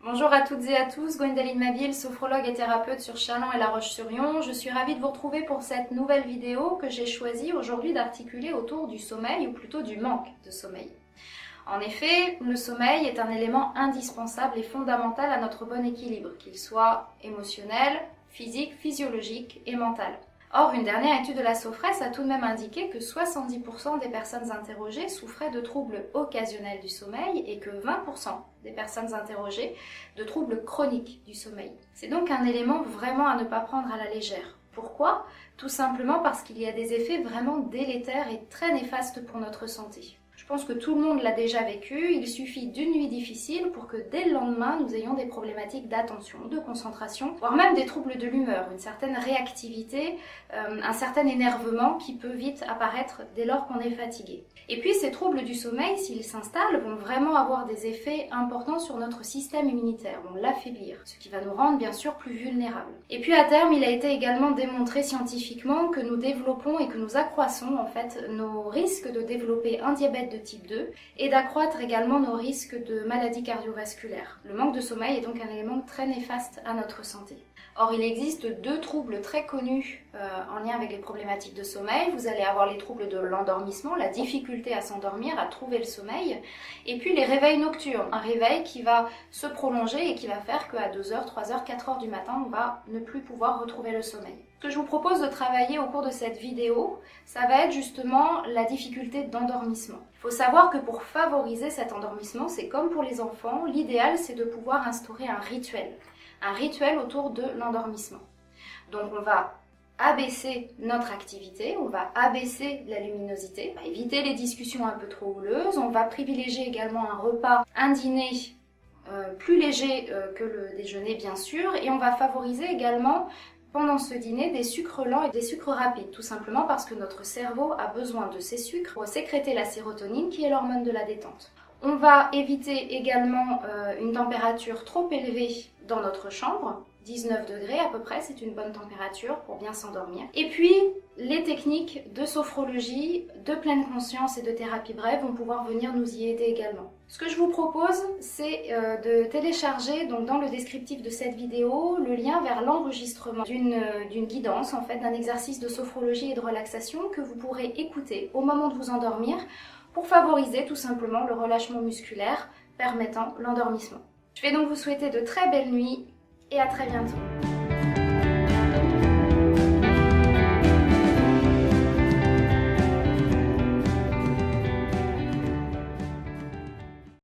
Bonjour à toutes et à tous, Gwendoline Mabille, sophrologue et thérapeute sur Châlons et La Roche-sur-Yon. Je suis ravie de vous retrouver pour cette nouvelle vidéo que j'ai choisi aujourd'hui d'articuler autour du sommeil ou plutôt du manque de sommeil. En effet, le sommeil est un élément indispensable et fondamental à notre bon équilibre, qu'il soit émotionnel, physique, physiologique et mental. Or, une dernière étude de la Sophresse a tout de même indiqué que 70% des personnes interrogées souffraient de troubles occasionnels du sommeil et que 20% des personnes interrogées de troubles chroniques du sommeil. C'est donc un élément vraiment à ne pas prendre à la légère. Pourquoi ? Tout simplement parce qu'il y a des effets vraiment délétères et très néfastes pour notre santé. Je pense que tout le monde l'a déjà vécu, il suffit d'une nuit difficile pour que dès le lendemain nous ayons des problématiques d'attention, de concentration, voire même des troubles de l'humeur, une certaine réactivité, un certain énervement qui peut vite apparaître dès lors qu'on est fatigué. Et puis ces troubles du sommeil, s'ils s'installent, vont vraiment avoir des effets importants sur notre système immunitaire, vont l'affaiblir, ce qui va nous rendre bien sûr plus vulnérables. Et puis à terme, il a été également démontré scientifiquement que nous développons et que nous accroissons en fait nos risques de développer un diabète de type 2 et d'accroître également nos risques de maladies cardiovasculaires. Le manque de sommeil est donc un élément très néfaste à notre santé. Or, il existe deux troubles très connus en lien avec les problématiques de sommeil. Vous allez avoir les troubles de l'endormissement, la difficulté à s'endormir, à trouver le sommeil, et puis les réveils nocturnes. Un réveil qui va se prolonger et qui va faire qu'à 2h, 3h, 4h du matin, on va ne plus pouvoir retrouver le sommeil. Ce que je vous propose de travailler au cours de cette vidéo, ça va être justement la difficulté d'endormissement. Il faut savoir que pour favoriser cet endormissement, c'est comme pour les enfants, l'idéal c'est de pouvoir instaurer un rituel autour de l'endormissement. Donc on va abaisser notre activité, on va abaisser la luminosité, on va éviter les discussions un peu trop houleuses, on va privilégier également un dîner plus léger que le déjeuner bien sûr, et on va favoriser également pendant ce dîner des sucres lents et des sucres rapides, tout simplement parce que notre cerveau a besoin de ces sucres pour sécréter la sérotonine qui est l'hormone de la détente. On va éviter également une température trop élevée dans notre chambre, 19 degrés à peu près, c'est une bonne température pour bien s'endormir. Et puis, les techniques de sophrologie, de pleine conscience et de thérapie brève vont pouvoir venir nous y aider également. Ce que je vous propose, c'est de télécharger donc dans le descriptif de cette vidéo le lien vers l'enregistrement d'une guidance, en fait, d'un exercice de sophrologie et de relaxation que vous pourrez écouter au moment de vous endormir pour favoriser tout simplement le relâchement musculaire permettant l'endormissement. Je vais donc vous souhaiter de très belles nuits et à très bientôt.